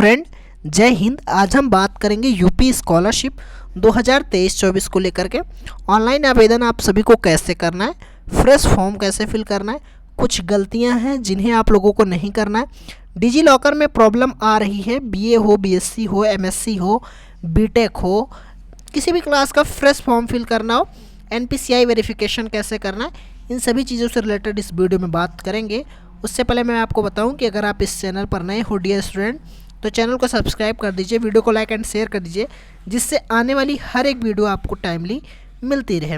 Friend, जय हिंद। आज हम बात करेंगे यूपी स्कॉलरशिप 2023-24 को लेकर के। ऑनलाइन आवेदन आप सभी को कैसे करना है, फ्रेश फॉर्म कैसे फिल करना है, कुछ गलतियां हैं जिन्हें आप लोगों को नहीं करना है। डिजी लॉकर में प्रॉब्लम आ रही है, बीए हो, बीएससी हो, एमएससी हो, बीटेक हो, किसी भी क्लास का फ्रेश फॉर्म फिल करना हो, एनपीसीआई वेरिफिकेशन कैसे करना है, इन सभी चीज़ों से रिलेटेड इस वीडियो में बात करेंगे। उससे पहले मैं आपको बताऊं कि अगर आप इस चैनल पर नए हो डियर स्टूडेंट, तो चैनल को सब्सक्राइब कर दीजिए, वीडियो को लाइक एंड शेयर कर दीजिए, जिससे आने वाली हर एक वीडियो आपको टाइमली मिलती रहे।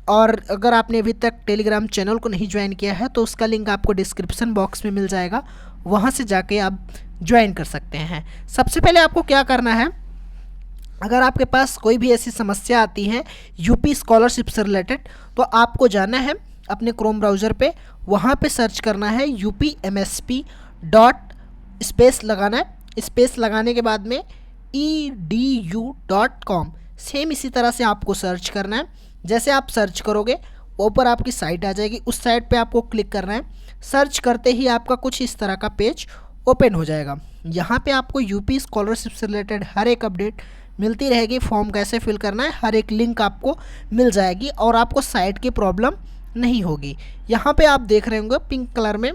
और अगर आपने अभी तक टेलीग्राम चैनल को नहीं ज्वाइन किया है तो उसका लिंक आपको डिस्क्रिप्शन बॉक्स में मिल जाएगा, वहाँ से जाके आप ज्वाइन कर सकते हैं। सबसे पहले आपको क्या करना है, अगर आपके पास कोई भी ऐसी समस्या आती है यूपी स्कॉलरशिप से रिलेटेड, तो आपको जाना है अपने क्रोम ब्राउज़र पे, वहाँ पे सर्च करना है UPMSP डॉट स्पेस लगाना है। स्पेस लगाने के बाद में edu.com, सेम इसी तरह से आपको सर्च करना है। जैसे आप सर्च करोगे ऊपर आपकी साइट आ जाएगी, उस साइट पे आपको क्लिक करना है। सर्च करते ही आपका कुछ इस तरह का पेज ओपन हो जाएगा। यहाँ पे आपको यूपी स्कॉलरशिप से रिलेटेड हर एक अपडेट मिलती रहेगी। फॉर्म कैसे फिल करना है, हर एक लिंक आपको मिल जाएगी और आपको साइट की प्रॉब्लम नहीं होगी। यहाँ पे आप देख रहे होंगे पिंक कलर में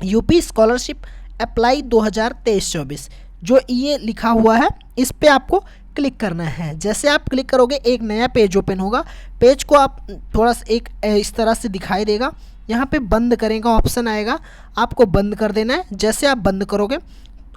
यूपी स्कॉलरशिप अप्लाई 2023-24 जो ये लिखा हुआ है, इस पे आपको क्लिक करना है। जैसे आप क्लिक करोगे एक नया पेज ओपन होगा। पेज को आप थोड़ा सा एक इस तरह से दिखाई देगा, यहाँ पे बंद करें का ऑप्शन आएगा, आपको बंद कर देना है। जैसे आप बंद करोगे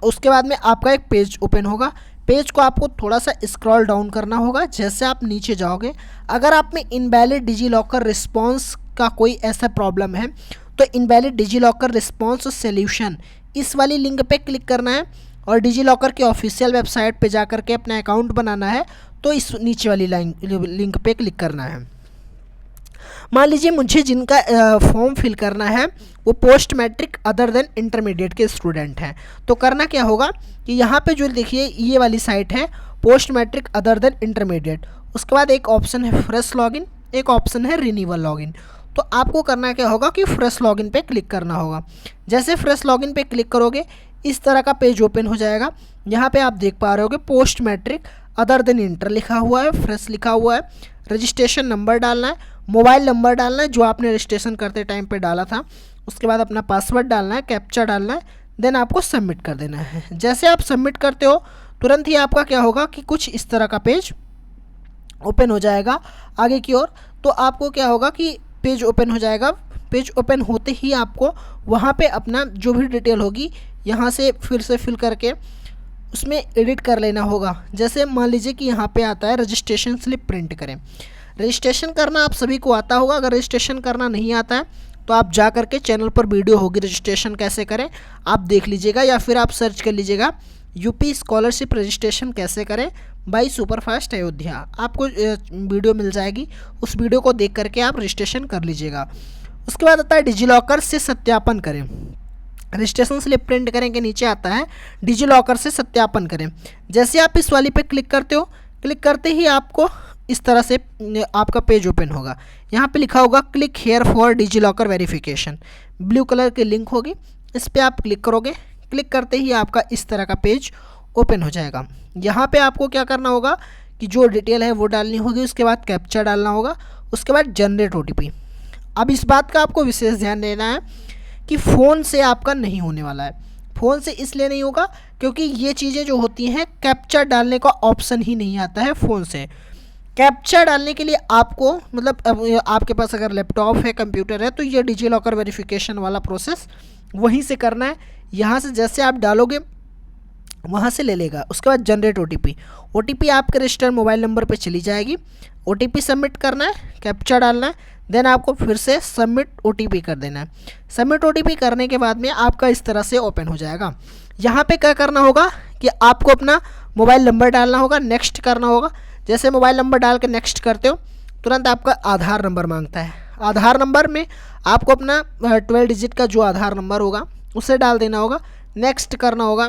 उसके बाद में आपका एक पेज ओपन होगा। पेज को आपको थोड़ा सा स्क्रॉल डाउन करना होगा। जैसे आप नीचे जाओगे, अगर आप में इनवैलिड डिजी लॉकर रिस्पॉन्स का कोई ऐसा प्रॉब्लम है तो invalid digi locker response solution, इस वाली लिंक पे क्लिक करना है और डिजी लॉकर की ऑफिशियल वेबसाइट पे जा कर के अपना अकाउंट बनाना है, तो इस नीचे वाली लिंक पे क्लिक करना है। मान लीजिए मुझे जिनका फॉर्म फिल करना है वो post matric other than intermediate के स्टूडेंट हैं, तो करना क्या होगा कि यहाँ पे जो देखिए ये वाली साइट है post matric other than intermediate, उसके बाद एक ऑप्शन है फ्रेश लॉगिन, एक ऑप्शन है रिन्यूअल लॉगिन। तो आपको करना क्या होगा कि फ्रेश लॉगिन पे क्लिक करना होगा। जैसे फ्रेश लॉगिन पे क्लिक करोगे इस तरह का पेज ओपन हो जाएगा। यहाँ पे आप देख पा रहे होगे post matric other than inter लिखा हुआ है, फ्रेश लिखा हुआ है, रजिस्ट्रेशन नंबर डालना है, मोबाइल नंबर डालना है जो आपने रजिस्ट्रेशन करते टाइम पे डाला था, उसके बाद अपना पासवर्ड डालना है, कैप्चा डालना है, देन आपको सबमिट कर देना है। जैसे आप सबमिट करते हो तुरंत ही आपका क्या होगा कि कुछ इस तरह का पेज ओपन हो जाएगा आगे की ओर। तो आपको क्या होगा कि पेज ओपन हो जाएगा। पेज ओपन होते ही आपको वहाँ पे अपना जो भी डिटेल होगी यहाँ से फिर से फिल करके उसमें एडिट कर लेना होगा। जैसे मान लीजिए कि यहाँ पे आता है रजिस्ट्रेशन स्लिप प्रिंट करें। रजिस्ट्रेशन करना आप सभी को आता होगा, अगर रजिस्ट्रेशन करना नहीं आता है तो आप जा करके चैनल पर वीडियो होगी रजिस्ट्रेशन कैसे करें, आप देख लीजिएगा, या फिर आप सर्च कर लीजिएगा यूपी स्कॉलरशिप रजिस्ट्रेशन कैसे करें बाई सुपरफास्ट अयोध्या, आपको वीडियो मिल जाएगी। उस वीडियो को देख करके आप रजिस्ट्रेशन कर लीजिएगा। उसके बाद आता है डिजी लॉकर से सत्यापन करें। रजिस्ट्रेशन स्लिप प्रिंट करें के नीचे आता है डिजी लॉकर से सत्यापन करें। जैसे आप इस वाली पे क्लिक करते हो, क्लिक करते ही आपको इस तरह से आपका पेज ओपन होगा। यहाँ पे लिखा होगा click here for DigiLocker verification, blue colour की लिंक होगी, इस पर आप क्लिक करोगे। क्लिक करते ही आपका इस तरह का पेज ओपन हो जाएगा। यहाँ पे आपको क्या करना होगा कि जो डिटेल है वो डालनी होगी, उसके बाद कैप्चा डालना होगा, उसके बाद जनरेट OTP। अब इस बात का आपको विशेष ध्यान देना है कि फ़ोन से आपका नहीं होने वाला है। फ़ोन से इसलिए नहीं होगा क्योंकि ये चीज़ें जो होती हैं कैप्चा डालने का ऑप्शन ही नहीं आता है फ़ोन से। कैप्चा डालने के लिए आपको मतलब आपके पास अगर लैपटॉप है, कंप्यूटर है, तो ये डिजी लॉकर वेरिफिकेशन वाला प्रोसेस वहीं से करना है। यहाँ से जैसे आप डालोगे वहाँ से ले लेगा। उसके बाद जनरेट OTP आपके रजिस्टर्ड मोबाइल नंबर पे चली जाएगी। OTP सबमिट करना है, कैप्चा डालना है, देन आपको फिर से सबमिट OTP कर देना है। सबमिट OTP करने के बाद में आपका इस तरह से ओपन हो जाएगा। यहाँ पे क्या करना होगा कि आपको अपना मोबाइल नंबर डालना होगा, नेक्स्ट करना होगा। जैसे मोबाइल नंबर डाल के नेक्स्ट करते हो तुरंत आपका आधार नंबर मांगता है। आधार नंबर में आपको अपना 12 डिजिट का जो आधार नंबर होगा उसे डाल देना होगा, नेक्स्ट करना होगा।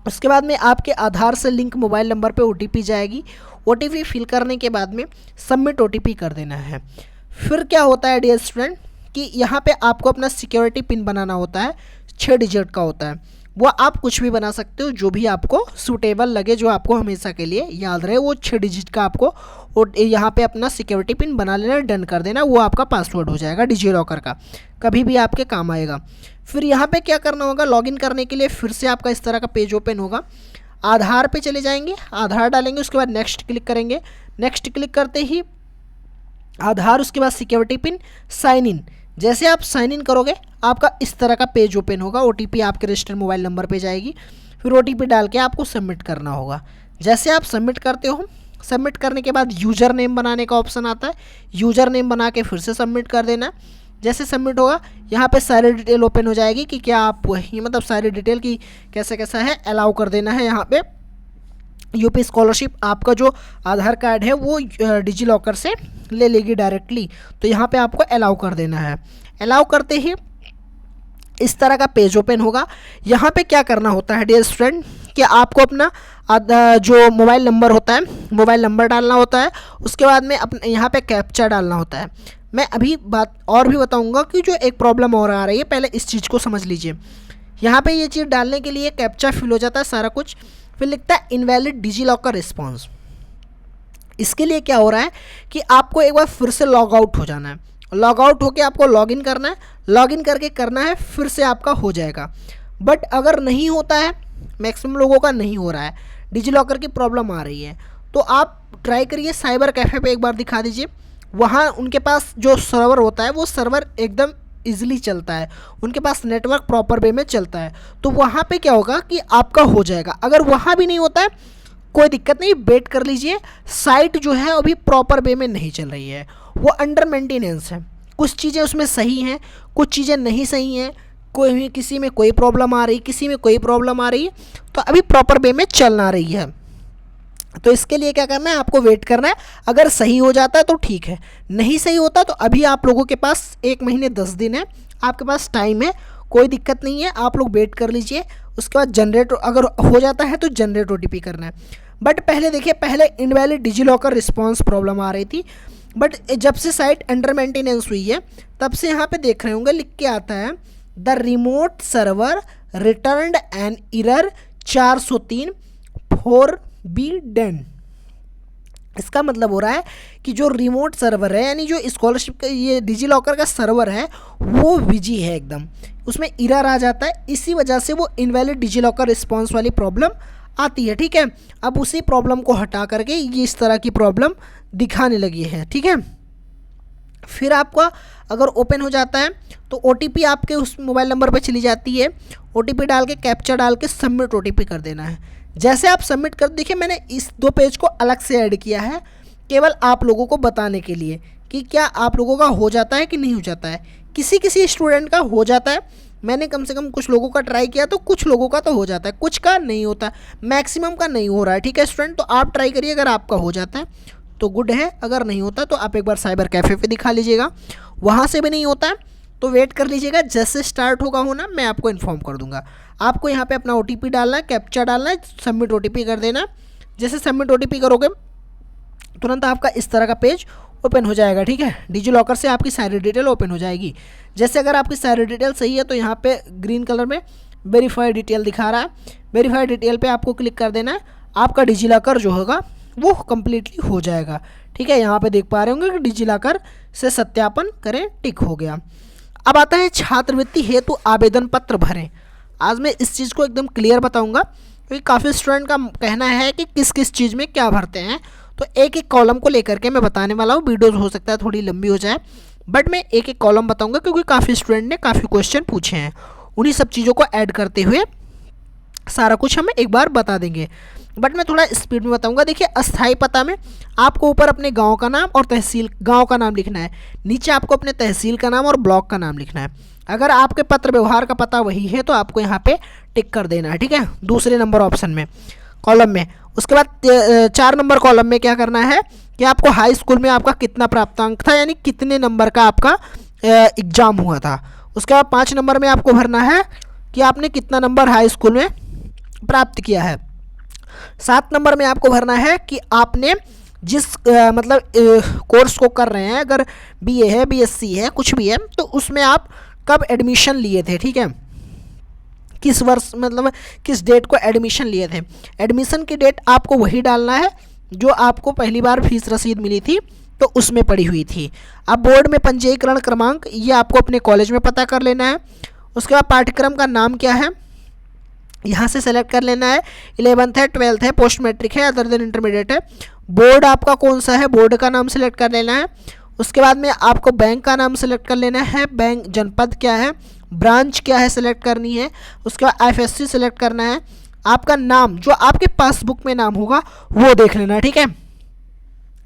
उसके बाद में आपके आधार से लिंक मोबाइल नंबर पे OTP जाएगी। OTP फिल करने के बाद में सबमिट OTP कर देना है। फिर क्या होता है डियर स्टूडेंट कि यहाँ पे आपको अपना सिक्योरिटी पिन बनाना होता है, 6 डिजिट का होता है। वो आप कुछ भी बना सकते हो जो भी आपको सूटेबल लगे, जो आपको हमेशा के लिए याद रहे। वो 6 डिजिट का आपको और यहाँ पे अपना सिक्योरिटी पिन बना लेना, डन कर देना, वो आपका पासवर्ड हो जाएगा डिजी लॉकर का, कभी भी आपके काम आएगा। फिर यहाँ पे क्या करना होगा, लॉगिन करने के लिए फिर से आपका इस तरह का पेज ओपन होगा। आधार पे चले जाएंगे, आधार डालेंगे, उसके बाद नेक्स्ट क्लिक करेंगे। नेक्स्ट क्लिक करते ही आधार, उसके बाद सिक्योरिटी पिन, साइन इन। जैसे आप साइन इन करोगे आपका इस तरह का पेज ओपन होगा। OTP आपके रजिस्टर्ड मोबाइल नंबर पे जाएगी, फिर OTP डाल के आपको सबमिट करना होगा। जैसे आप सबमिट करते हो, सबमिट करने के बाद यूज़र नेम बनाने का ऑप्शन आता है, यूज़र नेम बना के फिर से सबमिट कर देना। जैसे सबमिट होगा यहाँ पे सारी डिटेल ओपन हो जाएगी कि क्या आप वही, मतलब सारी डिटेल की कैसे कैसा है अलाउ कर देना है। यहाँ पे यूपी स्कॉलरशिप आपका जो आधार कार्ड है वो डिजी लॉकर से ले लेगी डायरेक्टली, तो यहाँ पे आपको अलाउ कर देना है। अलाउ करते ही इस तरह का पेज ओपन होगा। यहाँ पे क्या करना होता है डियर स्टूडेंट कि आपको अपना जो मोबाइल नंबर होता है, मोबाइल नंबर डालना होता है, उसके बाद में अपने यहाँ पे कैप्चा डालना होता है। मैं अभी बात और भी बताऊँगा कि जो एक प्रॉब्लम और आ रही है, पहले इस चीज़ को समझ लीजिए। यहाँ पे ये चीज़ डालने के लिए कैप्चा फिल हो जाता है सारा कुछ, फिर लिखता है इनवैलिड डिजी लॉकर रिस्पॉन्स। इसके लिए क्या हो रहा है कि आपको एक बार फिर से लॉग आउट हो जाना है, लॉग आउट होकर आपको लॉगिन करना है, लॉगिन करके करना है, फिर से आपका हो जाएगा। बट अगर नहीं होता है, मैक्सिमम लोगों का नहीं हो रहा है, डिजी लॉकर की प्रॉब्लम आ रही है, तो आप ट्राई करिए साइबर कैफ़े पे एक बार दिखा दीजिए। वहाँ उनके पास जो सर्वर होता है वो सर्वर एकदम ईजिली चलता है, उनके पास नेटवर्क प्रॉपर वे में चलता है, तो वहाँ पे क्या होगा कि आपका हो जाएगा। अगर वहाँ भी नहीं होता है कोई दिक्कत नहीं, वेट कर लीजिए। साइट जो है अभी प्रॉपर वे में नहीं चल रही है, वो अंडर मेंटेनेंस है। कुछ चीज़ें उसमें सही हैं, कुछ चीज़ें नहीं सही हैं, कोई किसी में कोई प्रॉब्लम आ रही, किसी में कोई प्रॉब्लम आ रही है, तो अभी प्रॉपर वे में चल ना रही है। तो इसके लिए क्या करना है, आपको वेट करना है। अगर सही हो जाता है तो ठीक है, नहीं सही होता तो अभी आप लोगों के पास 1 महीने 10 दिन है, आपके पास टाइम है, कोई दिक्कत नहीं है, आप लोग वेट कर लीजिए। उसके बाद जनरेट अगर हो जाता है तो जनरेट OTP करना है। बट पहले देखिए, पहले invalid digi locker response problem आ रही थी, बट जब से साइट अंडर मेंटेनेंस हुई है तब से यहाँ पे देख रहे होंगे लिख के आता है the remote server returned an error 403 for be done. इसका मतलब हो रहा है कि जो रिमोट सर्वर है, यानी जो स्कॉलरशिप का ये डिजी लॉकर का सर्वर है वो बिजी है एकदम, उसमें एरर आ जाता है, इसी वजह से वो इनवैलिड डिजी लॉकर रिस्पॉन्स वाली प्रॉब्लम आती है। ठीक है, अब उसी प्रॉब्लम को हटा करके ये इस तरह की प्रॉब्लम दिखाने लगी है। ठीक है, फिर आपका अगर ओपन हो जाता है तो OTP आपके उस मोबाइल नंबर पर चली जाती है, OTP डाल के कैप्चा डाल के सबमिट OTP कर देना है। जैसे आप सबमिट कर, देखिए मैंने इस 2 पेज को अलग से ऐड किया है केवल आप लोगों को बताने के लिए कि क्या आप लोगों का हो जाता है कि नहीं हो जाता है। किसी किसी स्टूडेंट का हो जाता है, मैंने कम से कम कुछ लोगों का ट्राई किया तो कुछ लोगों का तो हो जाता है, कुछ का नहीं होता, मैक्सिमम का नहीं हो रहा है। ठीक है स्टूडेंट, तो आप ट्राई करिए, अगर आपका हो जाता है तो गुड है, अगर नहीं होता तो आप एक बार साइबर कैफ़े पे दिखा लीजिएगा। वहाँ से भी नहीं होता है तो वेट कर लीजिएगा, जैसे स्टार्ट होगा होना मैं आपको इन्फॉर्म कर दूंगा। आपको यहाँ पे अपना OTP डालना है, कैप्चा डालना है, सबमिट OTP कर देना। जैसे सबमिट OTP करोगे तुरंत आपका इस तरह का पेज ओपन हो जाएगा। ठीक है, डिजी लॉकर से आपकी सारी डिटेल ओपन हो जाएगी। जैसे अगर आपकी सारी डिटेल सही है तो यहाँ पे ग्रीन कलर में वेरीफाइड डिटेल दिखा रहा है, वेरीफाइड डिटेल पे आपको क्लिक कर देना है, आपका डिजी लॉकर जो होगा वो कम्प्लीटली हो जाएगा। ठीक है, यहाँ पे देख पा रहे होंगे कि डिजी लॉकर से सत्यापन करें, टिक हो गया। अब आता है छात्रवृत्ति हेतु आवेदन पत्र भरें। आज मैं इस चीज़ को एकदम क्लियर बताऊंगा क्योंकि काफ़ी स्टूडेंट का कहना है कि किस किस चीज़ में क्या भरते हैं, तो एक एक कॉलम को लेकर के मैं बताने वाला हूँ। वीडियोज़ हो सकता है थोड़ी लंबी हो जाए, बट मैं एक एक कॉलम बताऊंगा क्योंकि काफ़ी स्टूडेंट ने काफ़ी क्वेश्चन पूछे हैं। उन्हीं सब चीज़ों को ऐड करते हुए सारा कुछ हम एक बार बता देंगे, बट मैं थोड़ा स्पीड में बताऊंगा। देखिए, अस्थाई पता में आपको ऊपर अपने गांव का नाम और तहसील, गांव का नाम लिखना है, नीचे आपको अपने तहसील का नाम और ब्लॉक का नाम लिखना है। अगर आपके पत्र व्यवहार का पता वही है तो आपको यहाँ पे टिक कर देना है। ठीक है, दूसरे नंबर ऑप्शन में कॉलम में। उसके बाद 4 नंबर कॉलम में क्या करना है कि आपको हाई स्कूल में आपका कितना प्राप्तांक था, यानी कितने नंबर का आपका एग्ज़ाम हुआ था। उसके बाद 5 नंबर में आपको भरना है कि आपने कितना नंबर हाई स्कूल में प्राप्त किया है। 7 नंबर में आपको भरना है कि आपने जिस कोर्स को कर रहे हैं, अगर BA है, BSc है, कुछ भी है, तो उसमें आप कब एडमिशन लिए थे। ठीक है, किस वर्ष मतलब किस डेट को एडमिशन लिए थे। एडमिशन की डेट आपको वही डालना है जो आपको पहली बार फीस रसीद मिली थी तो उसमें पड़ी हुई थी। अब बोर्ड में पंजीकरण क्रमांक ये आपको अपने कॉलेज में पता कर लेना है। उसके बाद पाठ्यक्रम का नाम क्या है यहाँ से सेलेक्ट कर लेना है। 11th है, 12th है, पोस्ट मैट्रिक है, अदर देन इंटरमीडिएट है। बोर्ड आपका कौन सा है, बोर्ड का नाम सेलेक्ट कर लेना है। उसके बाद में आपको बैंक का नाम सेलेक्ट कर लेना है। बैंक जनपद क्या है, ब्रांच क्या है सेलेक्ट करनी है। उसके बाद IFSC सेलेक्ट करना है। आपका नाम जो आपके पासबुक में नाम होगा वो देख लेना है, ठीक है।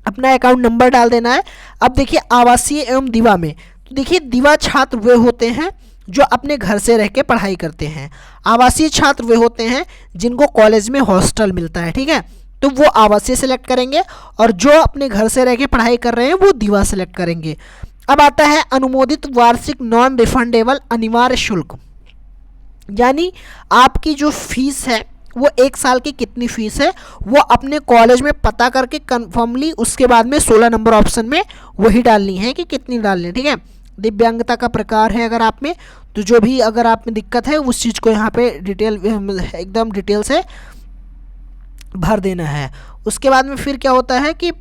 अपना अकाउंट नंबर डाल देना है। अब देखिए आवासीय एवं दिवा में, तो देखिए दिवा छात्र वे होते हैं जो अपने घर से रह के पढ़ाई करते हैं। आवासीय छात्र वे होते हैं जिनको कॉलेज में हॉस्टल मिलता है, ठीक है, तो वो आवासीय सेलेक्ट करेंगे। और जो अपने घर से रह के पढ़ाई कर रहे हैं वो दिवा सेलेक्ट करेंगे। अब आता है अनुमोदित वार्षिक नॉन रिफंडेबल अनिवार्य शुल्क, यानी आपकी जो फीस है वो 1 साल की कितनी फीस है वो अपने कॉलेज में पता करके कन्फर्मली उसके बाद में 16 नंबर ऑप्शन में वही डालनी है कि कितनी डालनी है, ठीक है। दिव्यांगता का प्रकार है अगर आप में, तो जो भी अगर आप में दिक्कत है उस चीज़ को यहाँ पे डिटेल एकदम डिटेल से भर देना है। उसके बाद में फिर क्या होता है कि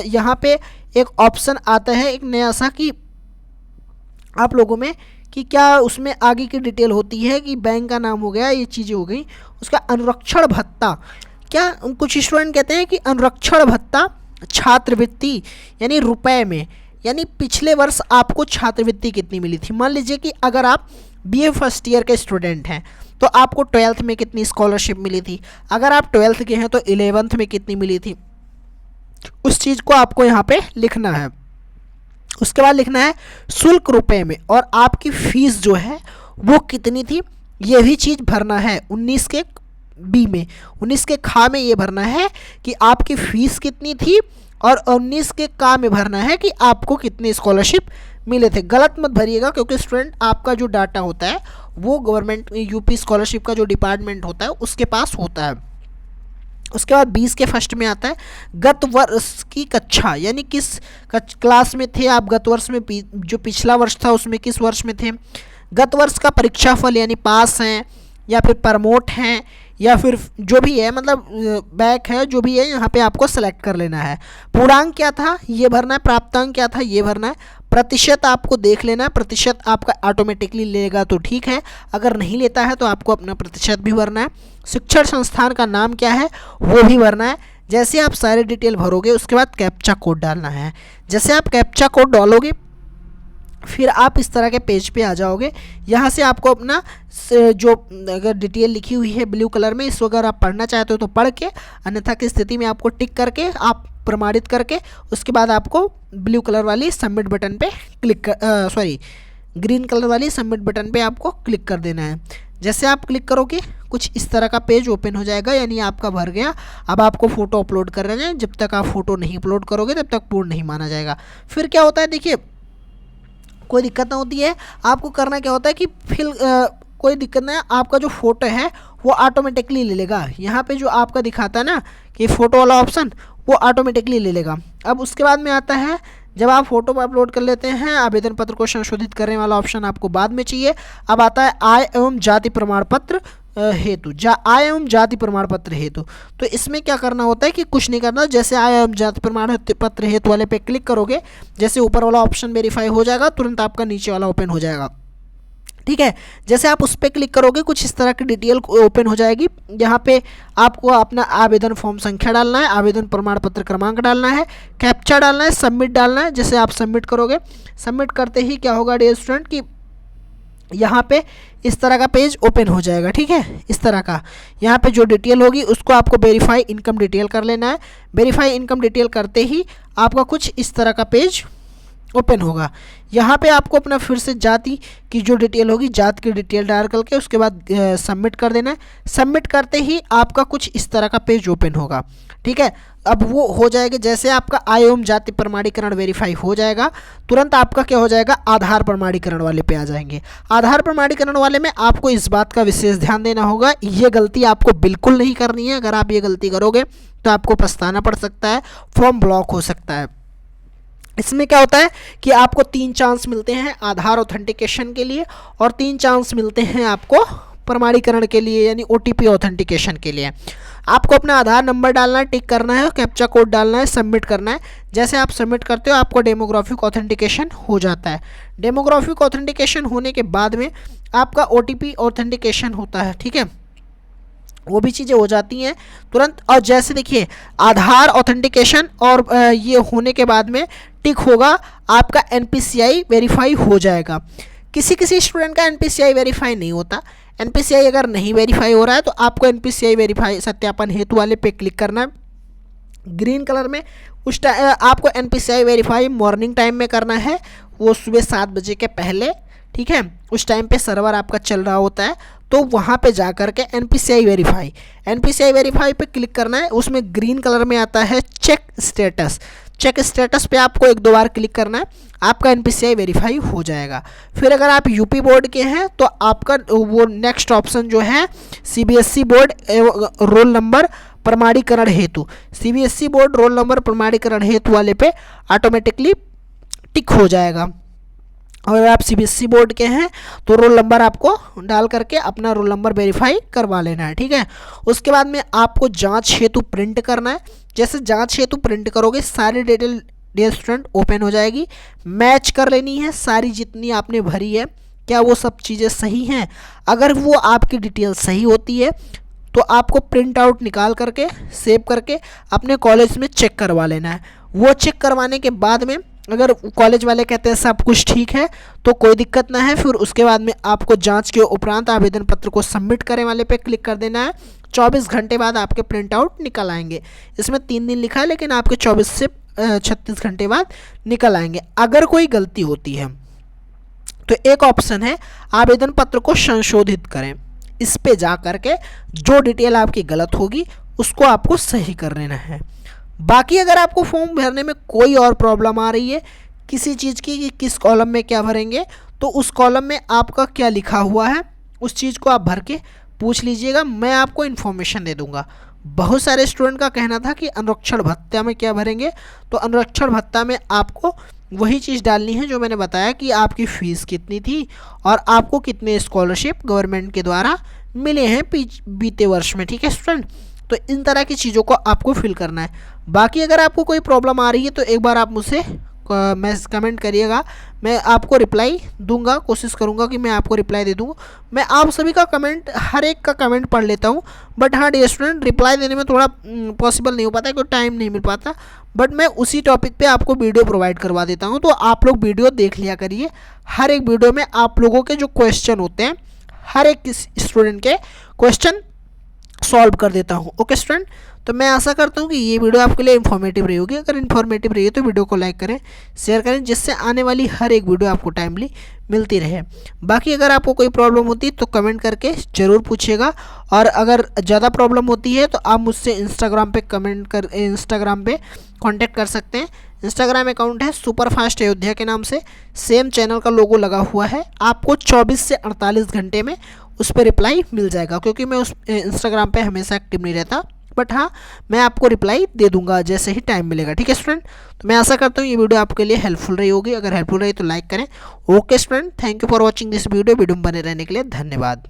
यहाँ पे एक ऑप्शन आता है एक नया सा कि आप लोगों में कि क्या उसमें आगे की डिटेल होती है कि बैंक का नाम हो गया, ये चीज़ें हो गई। उसका अनुरक्षण भत्ता, क्या कुछ स्टूडेंट कहते हैं कि अनुरक्षण भत्ता छात्रवृत्ति यानी रुपए में, यानी पिछले वर्ष आपको छात्रवृत्ति कितनी मिली थी। मान लीजिए कि अगर आप BA फर्स्ट ईयर के स्टूडेंट हैं तो आपको 12th में कितनी स्कॉलरशिप मिली थी, अगर आप 12th के हैं तो 11th में कितनी मिली थी, उस चीज़ को आपको यहाँ पे लिखना है। उसके बाद लिखना है शुल्क रुपए में और आपकी फ़ीस जो है वो कितनी थी ये भी चीज़ भरना है। 19 के बी में, 19 के खा में ये भरना है कि आपकी फ़ीस कितनी थी और 19 के का में भरना है कि आपको कितनी स्कॉलरशिप मिले थे। गलत मत भरिएगा क्योंकि स्टूडेंट आपका जो डाटा होता है वो गवर्नमेंट UP स्कॉलरशिप का जो डिपार्टमेंट होता है उसके पास होता है। उसके बाद 20 के फर्स्ट में आता है गत वर्ष की कक्षा, यानी किस क्लास में थे आप गत वर्ष में, जो पिछला वर्ष था उसमें किस वर्ष में थे। गत वर्ष का परीक्षाफल यानी पास हैं या फिर प्रमोट हैं या फिर जो भी है मतलब बैक है, जो भी है यहाँ पे आपको सेलेक्ट कर लेना है। पूर्णांक क्या था ये भरना है, प्राप्तांक क्या था ये भरना है, प्रतिशत आपको देख लेना है, प्रतिशत आपका ऑटोमेटिकली लेगा तो ठीक है, अगर नहीं लेता है तो आपको अपना प्रतिशत भी भरना है। शिक्षण संस्थान का नाम क्या है वो भी भरना है। जैसे आप सारे डिटेल भरोगे उसके बाद कैप्चा कोड डालना है। जैसे आप कैप्चा कोड डालोगे फिर आप इस तरह के पेज पे आ जाओगे। यहाँ से आपको अपना जो अगर डिटेल लिखी हुई है ब्लू कलर में इसको अगर आप पढ़ना चाहते हो तो पढ़ के, अन्यथा की स्थिति में आपको टिक करके आप प्रमाणित करके उसके बाद आपको ब्लू कलर वाली सबमिट बटन पे क्लिक कर ग्रीन कलर वाली सबमिट बटन पे आपको क्लिक कर देना है। जैसे आप क्लिक करोगे कुछ इस तरह का पेज ओपन हो जाएगा, यानी आपका भर गया। अब आपको फ़ोटो अपलोड कर रहे हैं, जब तक आप फ़ोटो नहीं अपलोड करोगे तब तक पूर्ण नहीं माना जाएगा। फिर क्या होता है देखिए कोई दिक्कत ना होती है, आपको करना क्या होता है कि फिर कोई दिक्कत नहीं है, आपका जो फ़ोटो है वो ऑटोमेटिकली ले लेगा। यहाँ पे जो आपका दिखाता है ना कि फ़ोटो वाला ऑप्शन वो ऑटोमेटिकली ले लेगा। अब उसके बाद में आता है जब आप फ़ोटो पर अपलोड कर लेते हैं आवेदन पत्र को संशोधित करने वाला ऑप्शन आपको बाद में चाहिए। अब आता है आय एवं जाति प्रमाण पत्र हेतु, आय एवं जाति प्रमाण पत्र हेतु। तो इसमें क्या करना होता है कि कुछ नहीं करना, जैसे आय एवं जाति प्रमाण पत्र हेतु वाले पे क्लिक करोगे जैसे ऊपर वाला ऑप्शन वेरीफाई हो जाएगा तुरंत आपका नीचे वाला ओपन हो जाएगा, ठीक है। जैसे आप उस पर क्लिक करोगे कुछ इस तरह की डिटेल ओपन हो जाएगी। यहाँ पे आपको अपना आवेदन फॉर्म संख्या डालना है, आवेदन प्रमाण पत्र क्रमांक डालना है, कैप्चा डालना है, सबमिट डालना है। जैसे आप सबमिट करोगे, सबमिट करते ही क्या होगा डियर स्टूडेंट कि यहाँ पे इस तरह का पेज ओपन हो जाएगा, ठीक है। इस तरह का यहाँ पे जो डिटेल होगी उसको आपको वेरीफाई इनकम डिटेल कर लेना है। वेरीफाई इनकम डिटेल करते ही आपका कुछ इस तरह का पेज ओपन होगा। यहाँ पे आपको अपना फिर से जाति की जो डिटेल होगी जाति की डिटेल डाल करके उसके बाद सबमिट कर देना है। सबमिट करते ही आपका कुछ इस तरह का पेज ओपन होगा, ठीक है। अब वो हो जाएगा जैसे आपका आय एवं जाति प्रमाणीकरण वेरीफाई हो जाएगा तुरंत आपका क्या हो जाएगा आधार प्रमाणीकरण वाले पे आ जाएंगे। आधार प्रमाणीकरण वाले में आपको इस बात का विशेष ध्यान देना होगा, ये गलती आपको बिल्कुल नहीं करनी है। अगर आप ये गलती करोगे तो आपको पछताना पड़ सकता है, फॉर्म ब्लॉक हो सकता है। इसमें क्या होता है कि आपको 3 चांस मिलते हैं आधार ऑथेंटिकेशन के लिए और 3 चांस मिलते हैं आपको प्रमाणीकरण के लिए यानी OTP ऑथेंटिकेशन के लिए। आपको अपना आधार नंबर डालना है, टिक करना है, कैप्चा कोड डालना है, सबमिट करना है। जैसे आप सबमिट करते हो आपको डेमोग्राफिक ऑथेंटिकेशन हो जाता है। डेमोग्राफिक ऑथेंटिकेशन होने के बाद में आपका OTP ऑथेंटिकेशन होता है, ठीक है, वो भी चीज़ें हो जाती हैं तुरंत। और जैसे देखिए आधार ऑथेंटिकेशन और ये होने के बाद में टिक होगा, आपका NPCI वेरीफाई हो जाएगा। किसी स्टूडेंट का NPCI वेरीफाई नहीं होता। NPCI अगर नहीं वेरीफाई हो रहा है तो आपको NPCI वेरीफाई सत्यापन हेतु वाले पे क्लिक करना है ग्रीन कलर में। उस टाइम आपको NPCI वेरीफाई मॉर्निंग टाइम में करना है, वो सुबह 7 बजे के पहले, ठीक है, उस टाइम पे सर्वर आपका चल रहा होता है। तो वहाँ पे जा कर के NPCI वेरीफाई पे क्लिक करना है। उसमें ग्रीन कलर में आता है चेक स्टेटस पे आपको 1-2 बार क्लिक करना है, आपका NPCI वेरीफाई हो जाएगा। फिर अगर आप यूपी बोर्ड के हैं तो आपका वो नेक्स्ट ऑप्शन जो है CBSE बोर्ड रोल नंबर प्रमाणीकरण हेतु, CBSE बोर्ड रोल नंबर प्रमाणीकरण हेतु वाले पे ऑटोमेटिकली टिक हो जाएगा। और अगर आप CBSE बोर्ड के हैं तो रोल नंबर आपको डाल करके अपना रोल नंबर वेरीफाई करवा लेना है, ठीक है। उसके बाद में आपको जांच हेतु प्रिंट करना है। जैसे जांच हेतु प्रिंट करोगे सारी डिटेल डियर स्टूडेंट ओपन हो जाएगी। मैच कर लेनी है सारी जितनी आपने भरी है, क्या वो सब चीज़ें सही हैं। अगर वो आपकी डिटेल सही होती है तो आपको प्रिंट आउट निकाल करके सेव करके अपने कॉलेज में चेक करवा लेना है। वो चेक करवाने के बाद में अगर कॉलेज वाले कहते हैं सब कुछ ठीक है तो कोई दिक्कत ना है, फिर उसके बाद में आपको जांच के उपरांत आवेदन पत्र को सबमिट करें वाले पे क्लिक कर देना है। 24 घंटे बाद आपके प्रिंट आउट निकल आएंगे। इसमें 3 दिन लिखा है लेकिन आपके 24 से 36 घंटे बाद निकल आएंगे। अगर कोई गलती होती है तो एक ऑप्शन है आवेदन पत्र को संशोधित करें। इस पे जा करके जो डिटेल आपकी गलत होगी उसको आपको सही कर लेना है। बाकी अगर आपको फॉर्म भरने में कोई और प्रॉब्लम आ रही है किसी चीज़ की कि किस कॉलम में क्या भरेंगे, तो उस कॉलम में आपका क्या लिखा हुआ है उस चीज़ को आप भर के पूछ लीजिएगा, मैं आपको इन्फॉर्मेशन दे दूंगा। बहुत सारे स्टूडेंट का कहना था कि अनुरक्षण भत्ता में क्या भरेंगे, तो अनुरक्षण भत्ता में आपको वही चीज़ डालनी है जो मैंने बताया कि आपकी फ़ीस कितनी थी और आपको कितने स्कॉलरशिप गवर्नमेंट के द्वारा मिले हैं बीते वर्ष में, ठीक है स्टूडेंट। तो इन तरह की चीज़ों को आपको फिल करना है। बाकी अगर आपको कोई प्रॉब्लम आ रही है तो एक बार आप मुझसे कमेंट करिएगा, मैं आपको रिप्लाई दूंगा, कोशिश करूंगा कि मैं आपको रिप्लाई दे दूंगा। मैं आप सभी का कमेंट हर एक का कमेंट पढ़ लेता हूं, बट हाँ डियर स्टूडेंट रिप्लाई देने में थोड़ा पॉसिबल नहीं हो पाता क्योंकि टाइम नहीं मिल पाता, बट मैं उसी टॉपिक पे आपको वीडियो प्रोवाइड करवा देता हूं। तो आप लोग वीडियो देख लिया करिए। हर एक वीडियो में आप लोगों के जो क्वेश्चन होते हैं हर एक स्टूडेंट के क्वेश्चन सॉल्व कर देता हूँ। ओके स्टूडेंट, तो मैं आशा करता हूँ कि ये वीडियो आपके लिए इन्फॉर्मेटिव रही होगी। अगर इन्फॉर्मेटिव रही है तो वीडियो को लाइक करें, शेयर करें, जिससे आने वाली हर एक वीडियो आपको टाइमली मिलती रहे। बाकी अगर आपको कोई प्रॉब्लम होती है तो कमेंट करके ज़रूर पूछिएगा, और अगर ज़्यादा प्रॉब्लम होती है तो आप मुझसे इंस्टाग्राम पे कॉन्टैक्ट कर सकते हैं। इंस्टाग्राम अकाउंट है सुपरफास्ट अयोध्या के नाम से, सेम चैनल का लोगो लगा हुआ है। आपको 24 से 48 घंटे में उस पर रिप्लाई मिल जाएगा, क्योंकि मैं उस इंस्टाग्राम पे हमेशा एक्टिव नहीं रहता, बट हाँ मैं आपको रिप्लाई दे दूंगा जैसे ही टाइम मिलेगा, ठीक है स्टूडेंट। तो मैं आशा करता हूँ ये वीडियो आपके लिए हेल्पफुल रही होगी। अगर हेल्पफुल रही तो लाइक करें। Okay student, thank you for watching this video में बने रहने के लिए धन्यवाद।